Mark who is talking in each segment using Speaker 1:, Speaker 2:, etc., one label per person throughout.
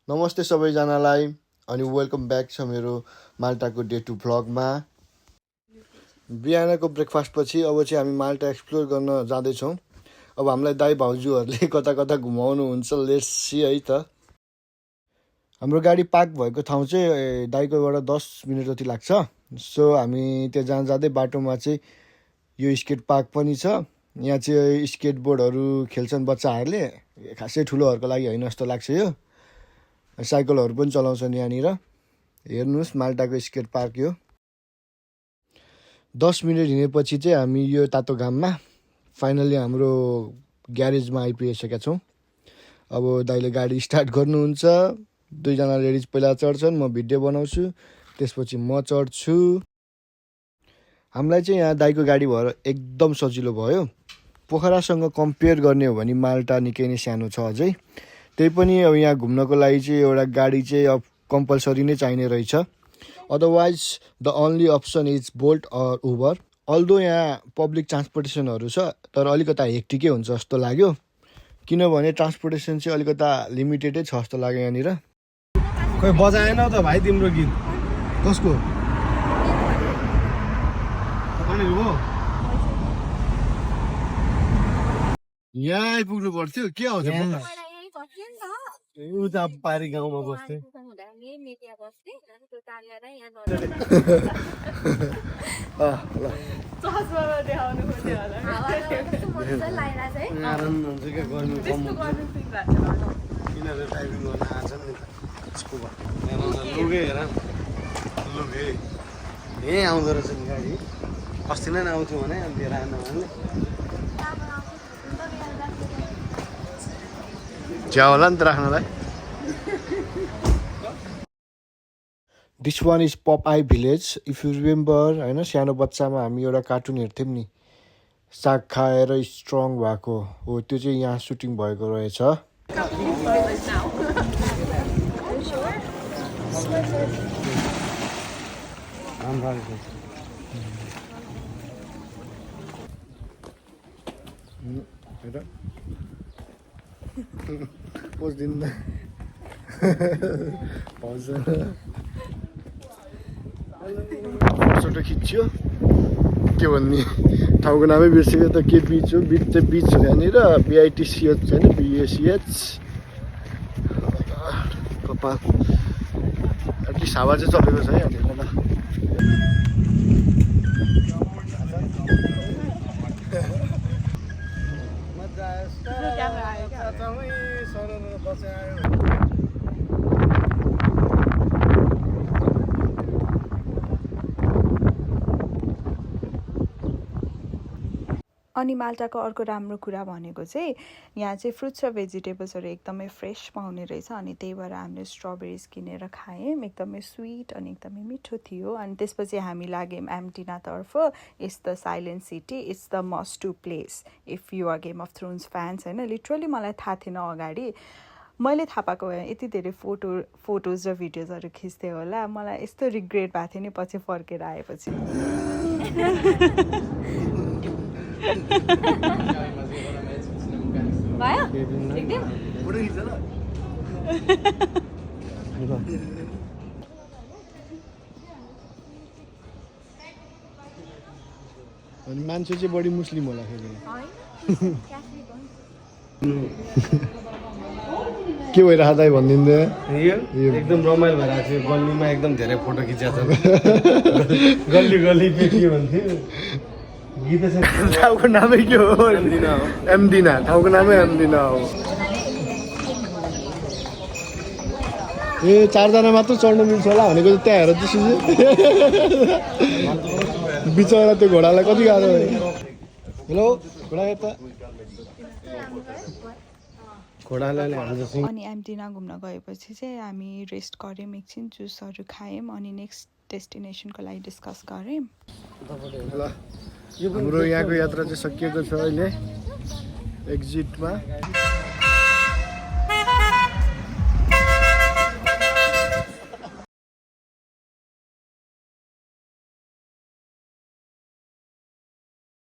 Speaker 1: नमस्ते सबैजनालाई अनि वेलकम ब्याक छ मेरो माल्टाको डे 2 भ्लगमा। बिहानको ब्रेकफास्टपछि अब चाहिँ हामी माल्टा एक्सप्लोर गर्न जाँदैछौँ। अब हामीलाई दाइ भाउजूहरूले कता कता घुमाउनुहुन्छ, लेट्स सी है त। हाम्रो गाडी पार्क भएको ठाउँ चाहिँ दाइकोबाट 10 मिनट जति लाग्छ। सो हामी त्यहाँ जाँदै बाटोमा चाहिँ यो स्केट पार्क पनि छ। यहाँ चाहिँ स्केट बोर्डहरू खेल्छन् बच्चाहरूले, खासै ठुलोहरूको लागि होइन जस्तो लाग्छ। यो साइकलहरू पनि चलाउँछन् यहाँनिर। हेर्नुहोस् माल्टाको स्केट पार्क यो। 10 मिनट हिँडेपछि चाहिँ हामी यो तातो घाममा फाइनली हाम्रो ग्यारेजमा आइपुगेका छौँ। अब दाइले गाडी स्टार्ट गर्नुहुन्छ। दुईजना लेडिज पहिला चढ्छन्, म भिडियो बनाउँछु, त्यसपछि म चढ्छु। हामीलाई चाहिँ यहाँ दाइको गाडी भएर एकदम सजिलो भयो। पोखरासँग कम्पेयर गर्ने हो भने माल्टा निकै नै सानो छ अझै। त्यही पनि अब यहाँ घुम्नको लागि चाहिँ एउटा गाडी चाहिँ अब कम्पलसरी नै चाहिने रहेछ। Otherwise the only option is Bolt or Uber. Although यहाँ पब्लिक ट्रान्सपोर्टेसनहरू छ, तर अलिकता हेक्टिकै हुन्छ जस्तो लाग्यो, किनभने ट्रान्सपोर्टेसन चाहिँ अलिकता लिमिटेडै छ जस्तो लाग्यो यहाँनिर।
Speaker 2: खोइ बजाएन त भाइ तिम्रो गीत।
Speaker 1: कसको? यहाँ आइपुग्नु पर्थ्यो, के आउँछ?
Speaker 2: उता पारी गाउँमा बस्थे। आनन्द हुन्छ क्या, गर्मी कम हुन्छ। यिनीहरू ड्राइभिङ गर्न आँछन् नि त। लुगे हेर, लुगे यहीँ आउँदो रहेछ नि गाडी। अस्ति नै आउँथ्यो भने अनि लिएर आएन भने
Speaker 1: झ्या होला नि त राख्नलाई। This one is Popeye village. If you remember होइन, सानो बच्चामा हामी एउटा कार्टुन हेर्थ्यौँ नि, साग खाएर स्ट्रङ भएको हो, त्यो चाहिँ यहाँ सुटिङ भएको रहेछ। पोज दिनु फोटो खिच्यो। के भन्ने ठाउँको नामै बिर्सेको त, के बिच हो? बिच चाहिँ बिच हो यहाँनिर, BITCH होइन, BACH। कपाल एटलिस्ट हावा चाहिँ चलेको छ है यहाँनिर।
Speaker 3: अनि माल्टाको अर्को राम्रो कुरा भनेको चाहिँ यहाँ चाहिँ फ्रुट्स र भेजिटेबल्सहरू एकदमै फ्रेस पाउने रहेछ। अनि त्यही भएर हामीले स्ट्रबेरिज किनेर खायौँ। एकदमै स्विट अनि एकदमै मिठो थियो। अनि त्यसपछि हामी लाग्यौँ एम्टिनातर्फ। It's the silent city, it's the must to place if you are game of thrones fans होइन। लिटरली मलाई थाहा थिएन अगाडि, मैले थाहा पाएको भए यति धेरै फोटोज र भिडियोजहरू खिच्थेँ होला। मलाई यस्तो रिग्रेट भएको थियो नि पछि फर्केर आएपछि।
Speaker 1: अनि मान्छे चाहिँ बढी मुस्लिम होला फेरि। के भइरहेको दाइ भनिदिँदै?
Speaker 2: एकदम रमाइलो भइरहेको थियो। गल्लीमा एकदम धेरै फोटो खिचेको छ। गल्ली गल्ली के भन्थ्यो
Speaker 1: ठाउँको नामै के हो? एमदिना। ठाउँको नामै एमदिना हो। ए 4 जना मात्र चढ्नु मिल्छ होला भनेको चाहिँ त्यहाँ हेर त्यसो। बिचरा त्यो घोडालाई कति गाह्रो है। हेलो घोडा यता।
Speaker 3: अनि एम्टिना घुम्न गएपछि चाहिँ हामी रेस्ट गऱ्यौँ, एकछिन जुसहरू खायौँ, अनि नेक्स्ट डेस्टिनेसनको लागि डिस्कस गऱ्यौँ।
Speaker 1: हाम्रो यहाँको यात्रा चाहिँ सकिएको छ अहिले एक्जिटमा।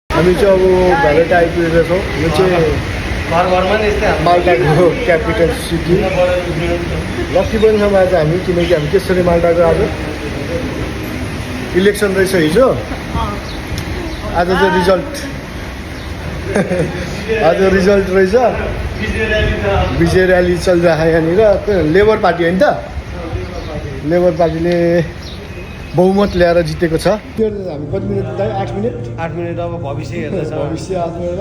Speaker 1: हामी चाहिँ अब भ्यालेट आइपुगेका छौँ। यो चाहिँ
Speaker 2: घरमा नै यस्तै
Speaker 1: माल्टाको क्यापिटल सिटी। लक्की पनि छौँ आज हामी, किनकि हामी केशरी माल्टाको आज इलेक्सन रहेछ हिजो। आज चाहिँ रिजल्ट आज रिजल्ट रहेछ। विजय र्याली चलिरहेको यहाँनिर। लेबर पार्टी होइन त, लेबर पार्टीले बहुमत ल्याएर जितेको छ। हामी कति मिनट 8 मिनट
Speaker 2: 8 मिनट अब भविष्य हेर्दैछ।
Speaker 1: भविष्य आत्मेर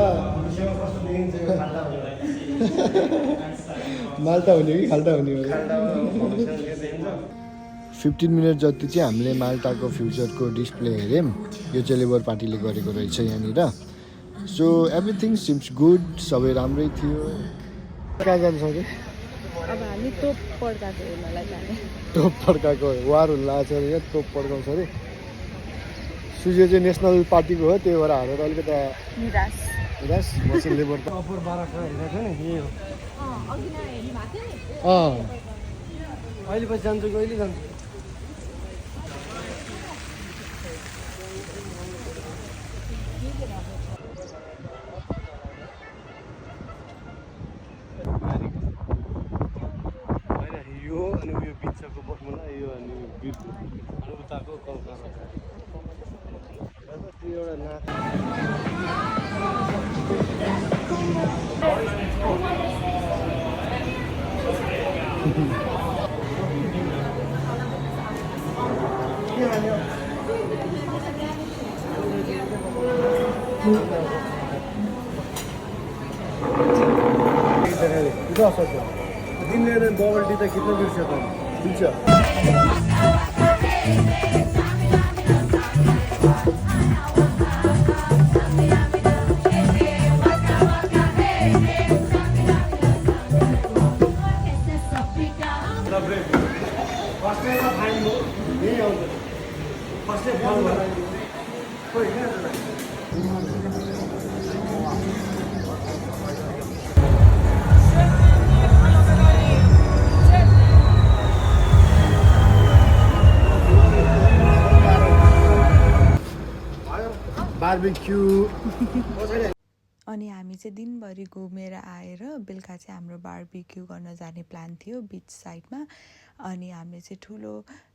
Speaker 1: माल्टा हुने कि खाल्टा हुने हो। 15 मिनट जति चाहिँ हामीले माल्टाको फ्युचरको डिस्प्ले हेऱ्यौँ। यो चाहिँ लेबर पार्टीले गरेको रहेछ यहाँनिर। सो एभ्रिथिङ सिम्स गुड, सबै राम्रै थियो। कहाँ जान्छ अरे?
Speaker 3: अब हामी तोप पड्काएको हेर्नलाई जाने।
Speaker 1: तोप पड्काएको वारहरू लाएको छ अरे, यहाँ तोप पड्काउँछ अरे। सुजे चाहिँ नेसनल पार्टीको हो, त्यही भएर हारेर अलिकति
Speaker 3: निराश।
Speaker 1: निराश। म चाहिँ लेबर
Speaker 2: अफर 12 हेरेको थियो नि, यही हो। अहिले पछि जान्छु कि अहिले जान्छु। यो अनि उयो बिचको बस्नुलाई यो अनि बिर्को अनि उताको कलकत्ता त्यो एउटा नाक दिन लिएर बबल टी त किन बिर्स्यो त बिर्छ। बार्बिक्यू।
Speaker 3: अनि हामी चाहिँ दिनभरि घुमेर आएर बेलुका चाहिँ हाम्रो बार्बिक्यू गर्न जाने प्लान थियो बिच साइडमा। अनि हामीले चाहिँ ठुलो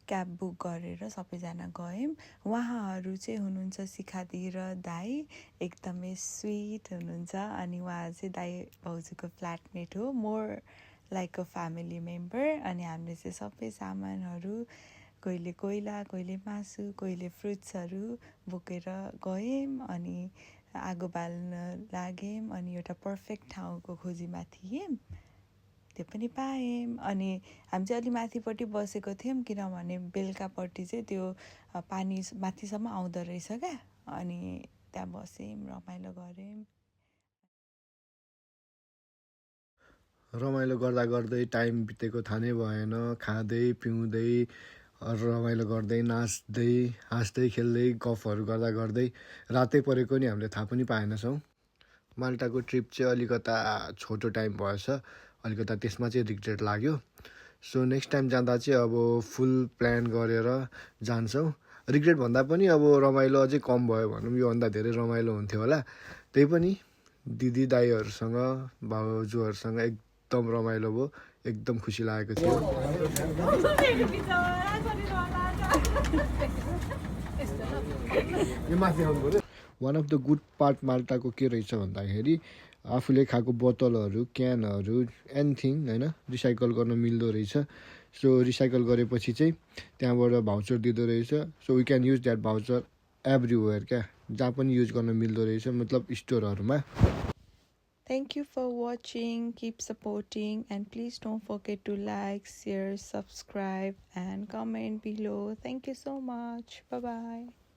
Speaker 3: क्याब बुक गरेर सबैजना गयौँ। उहाँहरू चाहिँ हुनुहुन्छ शिखादी र दाई, एकदमै स्विट हुनुहुन्छ। अनि उहाँ चाहिँ दाई भाउजूको फ्ल्याटमेट हो, more like a family member. अनि हामीले चाहिँ सबै सामानहरू, कहिले कोइला, कहिले मासु, कहिले फ्रुट्सहरू बोकेर गयौँ। अनि आगो बाल्न लाग्यौँ। अनि एउटा पर्फेक्ट ठाउँको खोजीमा थियौँ, त्यो पनि पायौँ। अनि हामी चाहिँ अलि माथिपट्टि बसेको थियौँ, किनभने बेलुकापट्टि चाहिँ त्यो पानी माथिसम्म आउँदो रहेछ क्या। अनि त्यहाँ बस्यौँ, रमाइलो गऱ्यौँ।
Speaker 1: रमाइलो गर्दा गर्दै टाइम बितेको थाहा नै भएन। खाँदै पिउँदै रमाइलो गर्दै नाच्दै हाँस्दै खेल्दै गफहरू गर्दा गर्दै रातै परेको नि हामीले थाहा पनि पाएनछौँ। माल्टाको ट्रिप चाहिँ अलिकता छोटो टाइम भएछ, अलिकता त्यसमा चाहिँ रिग्रेट लाग्यो। सो नेक्स्ट टाइम जाँदा चाहिँ अब फुल प्लान गरेर जान्छौँ। रिग्रेट भन्दा पनि अब रमाइलो अझै कम भयो भनौँ, योभन्दा धेरै रमाइलो हुन्थ्यो होला। त्यही पनि दिदी दाईहरूसँग भाउजूहरूसँग एकदम रमाइलो भयो, एकदम खुसी लागेको थियो। One of the good part माल्टाको के रहेछ भन्दाखेरि आफूले खाएको बोतलहरू, क्यानहरू, एनिथिङ होइन रिसाइकल गर्न मिल्दो रहेछ। सो रिसाइकल गरेपछि चाहिँ त्यहाँबाट भाउचर दिँदो रहेछ। So we can use that voucher everywhere क्या, जहाँ पनि युज गर्न मिल्दो रहेछ, मतलब स्टोरहरूमा।
Speaker 3: Thank you for watching. Keep supporting and please don't forget to like, share, subscribe and comment below. Thank you so much. Bye bye.